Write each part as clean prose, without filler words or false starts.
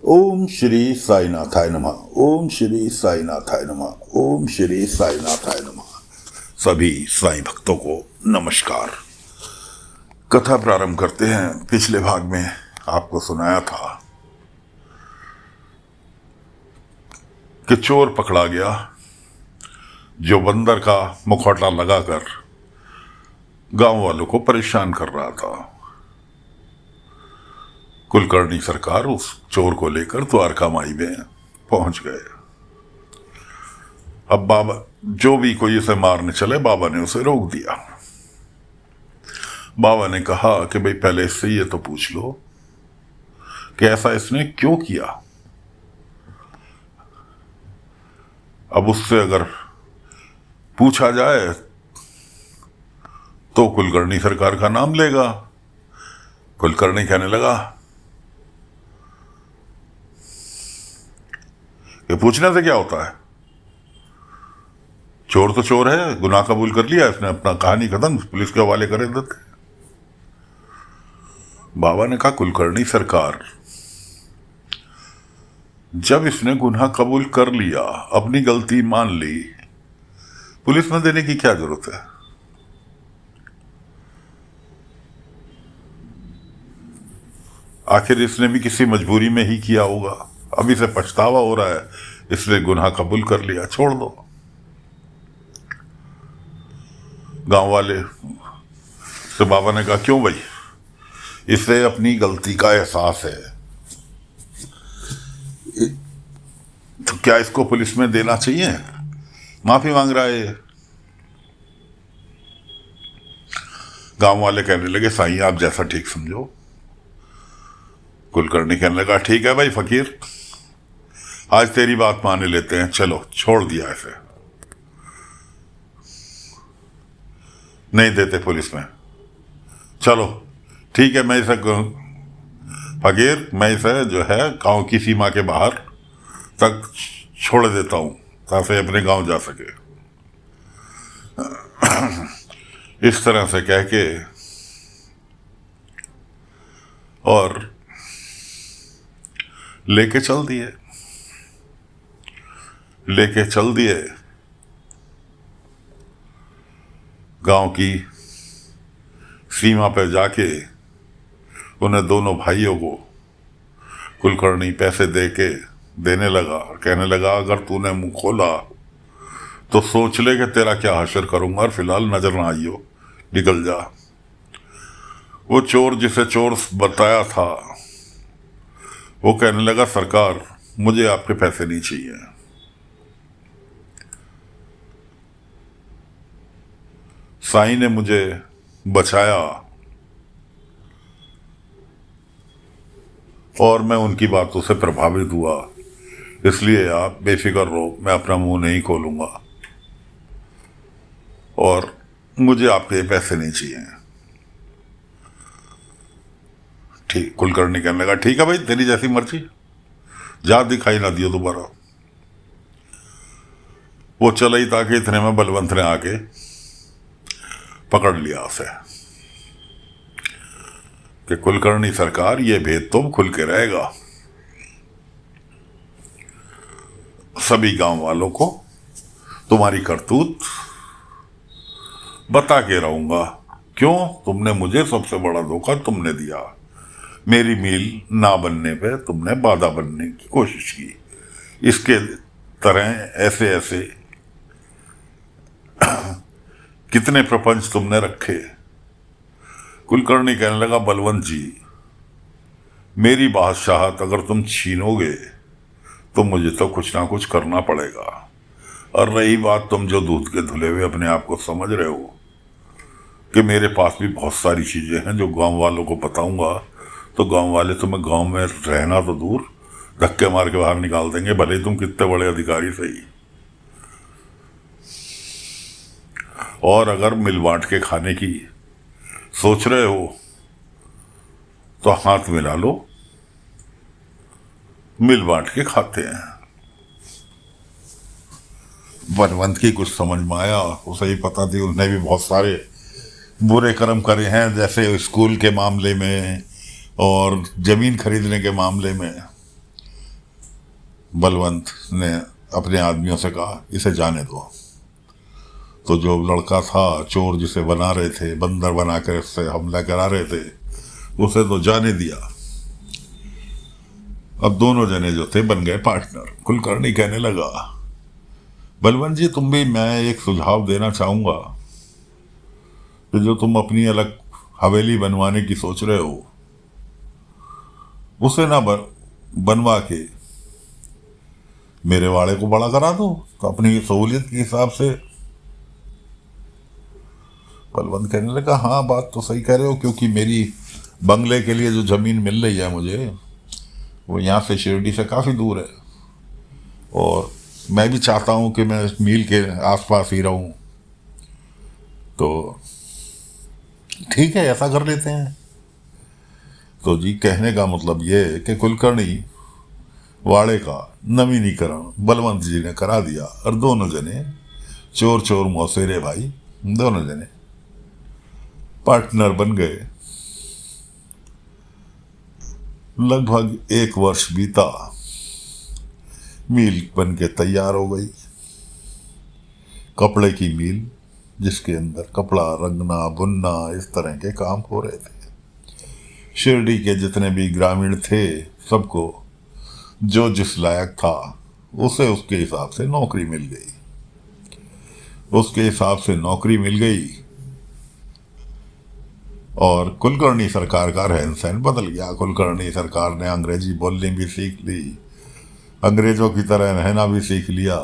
ओम श्री साईनाथाय नमः। ओम श्री साईनाथाय नमः। ओम श्री साईनाथाय नमः। सभी साईं भक्तों को नमस्कार। कथा प्रारंभ करते हैं। पिछले भाग में आपको सुनाया था कि चोर पकड़ा गया जो बंदर का मुखौटा लगाकर गांव वालों को परेशान कर रहा था। कुलकर्णी सरकार उस चोर को लेकर द्वारका माई में पहुंच गए। अब बाबा जो भी कोई उसे मारने चले, बाबा ने उसे रोक दिया। बाबा ने कहा कि भाई पहले इससे ये तो पूछ लो कि ऐसा इसने क्यों किया। अब उससे अगर पूछा जाए तो कुलकर्णी सरकार का नाम लेगा। कुलकर्णी कहने लगा कि पूछने से क्या होता है, चोर तो चोर है, गुनाह कबूल कर लिया इसने, अपना कहानी खत्म, पुलिस के हवाले कर देते। बाबा ने कहा कुलकर्णी सरकार, जब इसने गुनाह कबूल कर लिया, अपनी गलती मान ली, पुलिस में देने की क्या जरूरत है। आखिर इसने भी किसी मजबूरी में ही किया होगा, अभी से पछतावा हो रहा है, इसने गुनाह कबूल कर लिया, छोड़ दो। गांव वाले से बाबा ने कहा क्यों भाई, इसे अपनी गलती का एहसास है, तो क्या इसको पुलिस में देना चाहिए, माफी मांग रहा है। गांव वाले कहने लगे साईं आप जैसा ठीक समझो। कुलकर्णी कहने लगा ठीक है भाई फकीर, आज तेरी बात मान लेते हैं, चलो छोड़ दिया इसे, नहीं देते पुलिस में, चलो ठीक है, मैं इसे फकीर, मैं इसे जो है गांव की सीमा के बाहर तक छोड़ देता हूं ताकि अपने गांव जा सके। इस तरह से कह के और लेके चल दिए गांव की सीमा पर जाके उन्हें दोनों भाइयों को कुलकर्णी पैसे देने लगा और कहने लगा अगर तूने मुंह खोला तो सोच ले कि तेरा क्या हशर करूंगा, और फिलहाल नजर ना आइयो, निकल जा। वो चोर जिसे चोर बताया था वो कहने लगा सरकार मुझे आपके पैसे नहीं चाहिए। साईं ने मुझे बचाया और मैं उनकी बातों से प्रभावित हुआ, इसलिए आप बेफिक्र रहो, मैं अपना मुंह नहीं खोलूंगा और मुझे आपके पैसे नहीं चाहिए। ठीक, कुलकर्णी कहने लगा ठीक है भाई तेरी जैसी मर्जी, जा दिखाई ना दियो दोबारा। वो चला ही ताकि इतने में बलवंत ने आके पकड़ लिया उसे कि कुलकर्णी सरकार ये भेद तो खुल के रहेगा, सभी गांव वालों को तुम्हारी करतूत बता के रहूंगा। क्यों, तुमने मुझे सबसे बड़ा धोखा तुमने दिया, मेरी मील ना बनने पे तुमने बाधा बनने की कोशिश की, इसके तरह ऐसे ऐसे कितने प्रपंच तुमने रखे। कुलकर्णी कहने लगा बलवंत जी मेरी बादशाहत अगर तुम छीनोगे तो मुझे तो कुछ ना कुछ करना पड़ेगा, और रही बात तुम जो दूध के धुले हुए अपने आप को समझ रहे हो कि मेरे पास भी बहुत सारी चीजें हैं जो गांव वालों को बताऊंगा तो गांव वाले तुम्हें गांव में रहना तो दूर धक्के मार के बाहर निकाल देंगे, भले ही तुम कितने बड़े अधिकारी सही। और अगर मिल बांट के खाने की सोच रहे हो तो हाथ मिला लो, मिल बांट के खाते हैं। बलवंत की कुछ समझ में आया, उसे ही पता थी उसने भी बहुत सारे बुरे कर्म करे हैं, जैसे स्कूल के मामले में और जमीन खरीदने के मामले में। बलवंत ने अपने आदमियों से कहा इसे जाने दो। तो जो लड़का था चोर जिसे बना रहे थे, बंदर बना कर इससे हमला करा रहे थे, उसे तो जाने दिया। अब दोनों जने जो थे बन गए पार्टनर। कुलकर्णी कहने लगा बलवंत जी तुम भी, मैं एक सुझाव देना चाहूंगा कि जो तुम अपनी अलग हवेली बनवाने की सोच रहे हो उसे ना बनवा के मेरे वाड़े को बड़ा करा दो, तो अपनी सहूलियत के हिसाब से। बलवंत कहने लगा हाँ बात तो सही कह रहे हो, क्योंकि मेरी बंगले के लिए जो जमीन मिल रही है मुझे, वो यहाँ से शिरडी से काफ़ी दूर है, और मैं भी चाहता हूँ कि मैं मील के आसपास ही रहूँ। तो ठीक है ऐसा कर लेते हैं। तो जी कहने का मतलब ये है कि कुलकर्णी वाड़े का नवीनीकरण बलवंत जी ने करा दिया, और दोनों जने चोर चोर मौसेरे भाई, दोनों जने पार्टनर बन गए। लगभग 1 वर्ष बीता, मील बन के तैयार हो गई। कपड़े की मील जिसके अंदर कपड़ा रंगना बुनना इस तरह के काम हो रहे थे। शिरडी के जितने भी ग्रामीण थे सबको जो जिस लायक था उसे उसके हिसाब से नौकरी मिल गई। उसके हिसाब से नौकरी मिल गई और कुलकर्णी सरकार का रहन सहन बदल गया। कुलकर्णी सरकार ने अंग्रेजी बोलनी भी सीख ली, अंग्रेजों की तरह रहना भी सीख लिया।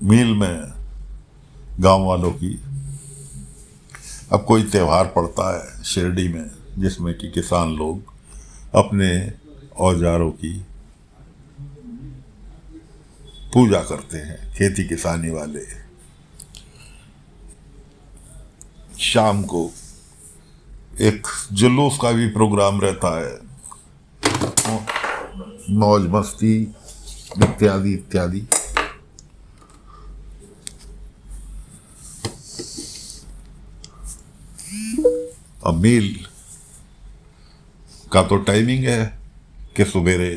मील में गांव वालों की अब कोई त्यौहार पड़ता है शिरडी में जिसमें कि किसान लोग अपने औजारों की पूजा करते हैं, खेती किसानी वाले। शाम को एक जुलूस का भी प्रोग्राम रहता है, मौज मस्ती इत्यादि इत्यादि। अब मील का तो टाइमिंग है कि सुबेरे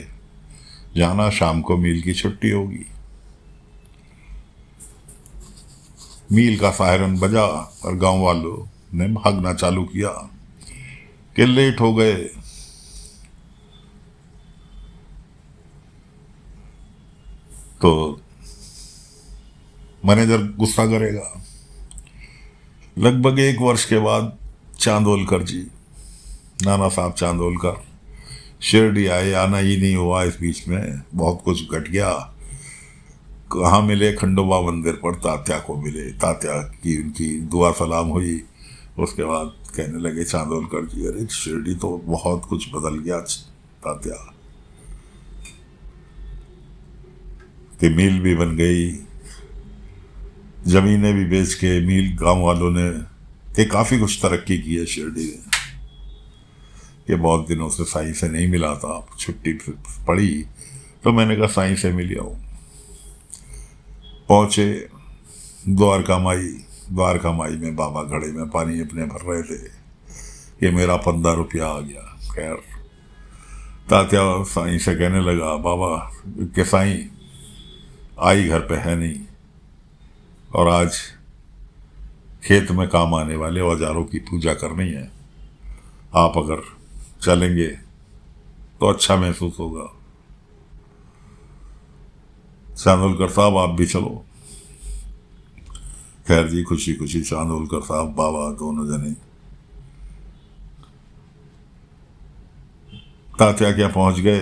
जाना, शाम को मील की छुट्टी होगी। मील का सायरन बजा और गांव वालों ने भागना चालू किया कि लेट हो गए। तो मैनेजर गुस्सा करेगा। लगभग 1 वर्ष के बाद चांदोलकर जी, नाना साहब चांदोलकर शिरडी आए। आना ही नहीं हुआ, इस बीच में बहुत कुछ घट गया। कहाँ मिले? खंडोबा मंदिर पर तात्या को मिले। तात्या की उनकी दुआ सलाम हुई। उसके बाद कहने लगे चांदोलकर जी अरे शिरडी तो बहुत कुछ बदल गया तात्या, कि मील भी बन गई, जमीनें भी बेच के मील गांव वालों ने कि काफ़ी कुछ तरक्की की है शिरडी में। कि बहुत दिनों से साईं से नहीं मिला था, छुट्टी पड़ी तो मैंने कहा साईं से मिल आऊँ। पहुँचे द्वारका माई में बाबा घड़े में पानी अपने भर रहे थे कि मेरा 15 रुपया आ गया। खैर तात्या साईं से कहने लगा बाबा के साईं आई घर पे है नहीं, और आज खेत में काम आने वाले औजारों की पूजा करनी है, आप अगर चलेंगे तो अच्छा महसूस होगा। चांदोलकर साहब आप भी चलो। खैर जी खुशी खुशी चांदोलकर साहब बाबा दोनों जने तात्या क्या पहुंच गए।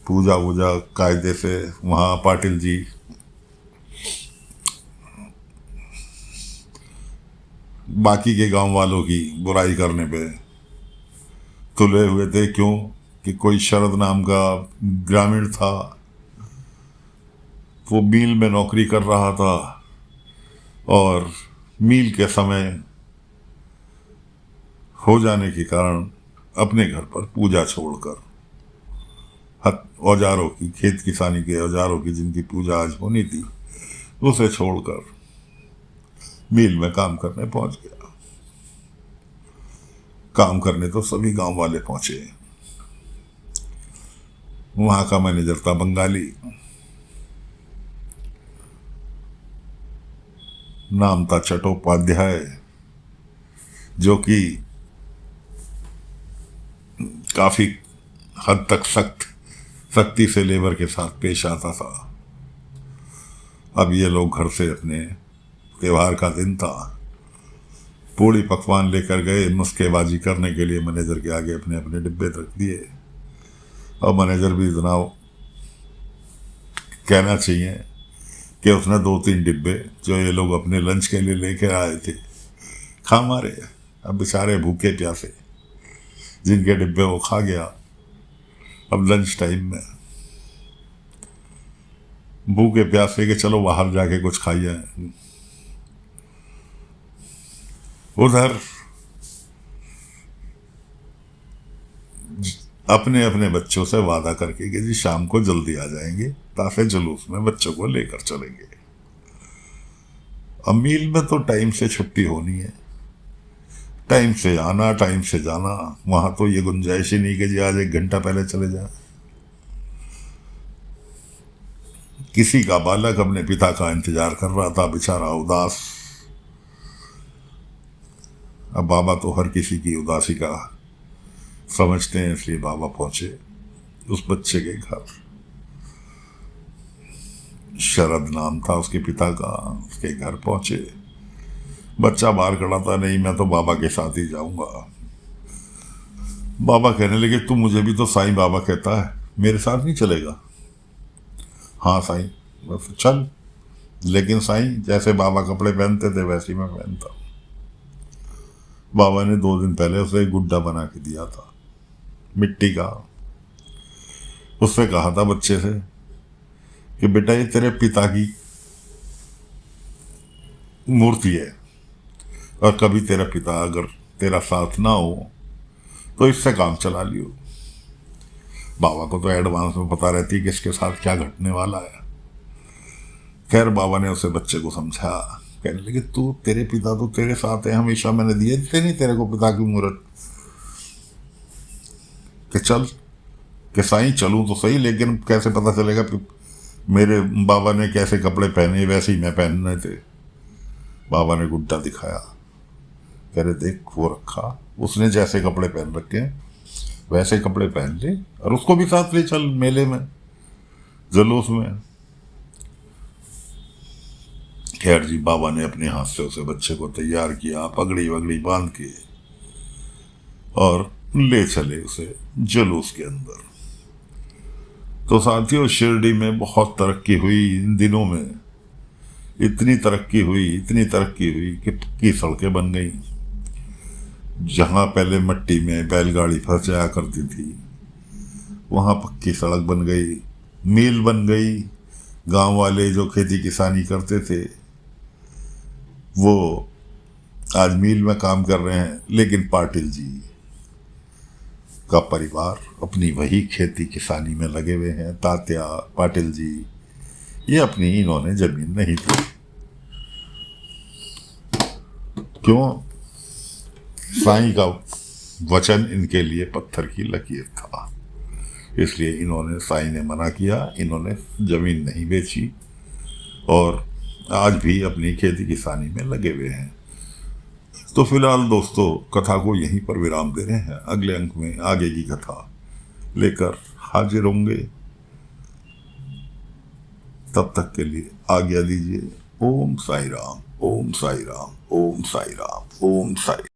पूजा वूजा कायदे से वहाँ पाटिल जी बाकी के गांव वालों की बुराई करने पे तुले हुए थे। क्यों कि कोई शरद नाम का ग्रामीण था, वो मील में नौकरी कर रहा था और मील के समय हो जाने के कारण अपने घर पर पूजा छोड़कर औजारों की, खेत किसानी के औजारों की जिनकी पूजा आज होनी थी, उसे छोड़कर मील में काम करने पहुंच गया। काम करने तो सभी गांव वाले पहुंचे। वहां का मैनेजर था बंगाली, नाम था चट्टोपाध्याय, जो कि काफी हद तक सख्ती से लेबर के साथ पेश आता था। अब ये लोग घर से अपने त्योहार का दिन था, पूड़ी पकवान लेकर गए नुस्खेबाजी करने के लिए मैनेजर के आगे अपने अपने डिब्बे रख दिए। और मैनेजर भी इतना कहना चाहिए कि उसने 2-3 डिब्बे जो ये लोग अपने लंच के लिए लेकर आए थे खा मारे। अब बेचारे भूखे प्यासे, जिनके डिब्बे वो खा गया। अब लंच टाइम में भूखे प्यासे के चलो बाहर जाके कुछ खाइए। उधर अपने अपने बच्चों से वादा करके कि जी शाम को जल्दी आ जाएंगे, ताफे जुलूस में बच्चों को लेकर चलेंगे। अब मील में तो टाइम से छुट्टी होनी है, टाइम से आना, टाइम से जाना। वहां तो ये गुंजाइश ही नहीं कि जी आज 1 घंटा पहले चले जाए। किसी का बालक अपने पिता का इंतजार कर रहा था, बेचारा उदास। अब बाबा तो हर किसी की उदासी का समझते हैं, इसलिए बाबा पहुंचे उस बच्चे के घर। शरद नाम था उसके पिता का। उसके घर पहुंचे, बच्चा बाहर खड़ा था, नहीं मैं तो बाबा के साथ ही जाऊंगा। बाबा कहने लगे तू मुझे भी तो साईं बाबा कहता है, मेरे साथ नहीं चलेगा? हाँ साईं, बस चल, लेकिन साईं जैसे बाबा कपड़े पहनते थे वैसे ही मैं पहनता हूँ। बाबा ने 2 दिन पहले उसे एक गुड्डा बना के दिया था मिट्टी का। उससे कहा था बच्चे से कि बेटा ये तेरे पिता की मूर्ति है, और कभी तेरा पिता अगर तेरा साथ ना हो तो इससे काम चला लियो। बाबा को तो एडवांस में पता रहती है कि इसके साथ क्या घटने वाला है। खैर बाबा ने उसे बच्चे को समझा, कहने लगे तू, तेरे पिता तो तेरे साथ है, हमेशा मैंने दिए थे नहीं तेरे को पिता की मूर्त, कि चल कि साईं चलूं तो सही, लेकिन कैसे पता चलेगा कि मेरे बाबा ने कैसे कपड़े पहने वैसे ही मैं पहनने थे। बाबा ने गुड्डा दिखाया, कह रहे देख वो रखा, उसने जैसे कपड़े पहन रखे हैं वैसे कपड़े पहन ले, और उसको भी साथ ले चल मेले में, जुलूस में। खैर जी बाबा ने अपने हाथ से उसे बच्चे को तैयार किया, पगड़ी वगड़ी बांध के, और ले चले उसे जुलूस के अंदर। तो साथियों शिरडी में बहुत तरक्की हुई इन दिनों में। इतनी तरक्की हुई कि पक्की सड़कें बन गई। जहां पहले मिट्टी में बैलगाड़ी फंस जाया करती थी वहां पक्की सड़क बन गई, मील बन गई। गांव वाले जो खेती किसानी करते थे वो आज मील में काम कर रहे हैं, लेकिन पाटिल जी का परिवार अपनी वही खेती किसानी में लगे हुए हैं। तात्या पाटिल जी, ये अपनी इन्होंने जमीन नहीं थी। क्यों? साईं का वचन इनके लिए पत्थर की लकीर था, इसलिए इन्होंने, साईं ने मना किया, इन्होंने जमीन नहीं बेची और आज भी अपनी खेती किसानी में लगे हुए हैं। तो फिलहाल दोस्तों कथा को यहीं पर विराम दे रहे हैं। अगले अंक में आगे की कथा लेकर हाजिर होंगे। तब तक के लिए आज्ञा दीजिए। ओम साई राम, ओम साई राम, ओम साई राम, ओम साई।